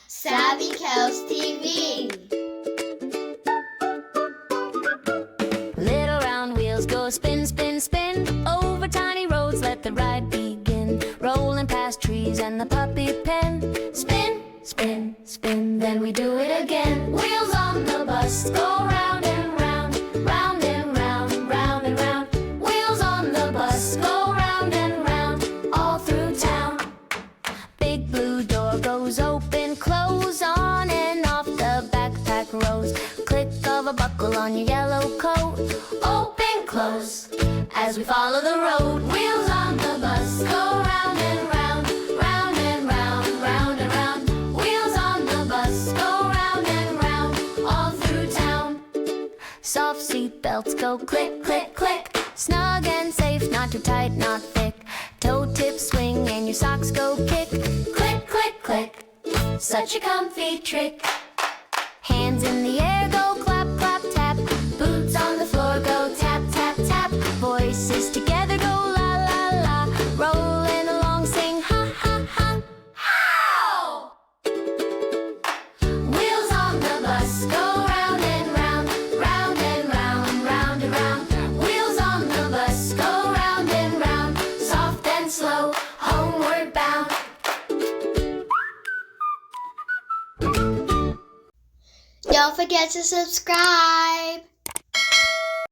SavikelsTV. Little round wheels go spin, spin, spin. Over tiny roads, let the ride begin. Rolling past trees and the puppy pen. Spin, spin, spin, then we do it again. Wheels on the bus go round and round, round and round, round and round. Wheels on the bus go round and round, all through town. Big blue door goes open, close, on and off the backpack rows. Click of a buckle on your yellow coat. Open, close, as we follow the road. Wheels on the bus go round and round, round and round, round and round. Wheels on the bus go round and round, all through town. Soft seat belts go click, click, click. Snug and safe, not too tight, not thick. Toe tips swing and your socks go kick. Click, click, click, such a comfy trick. Hands in the air go clap, clap, tap. Boots on the floor go tap, tap, tap. Voices together go la, la, la. Rolling along sing ha, ha, ha. How! Wheels on the bus go round and round, round and round, round and round. Wheels on the bus go round and round, soft and slow, homeward bound. Don't forget to subscribe.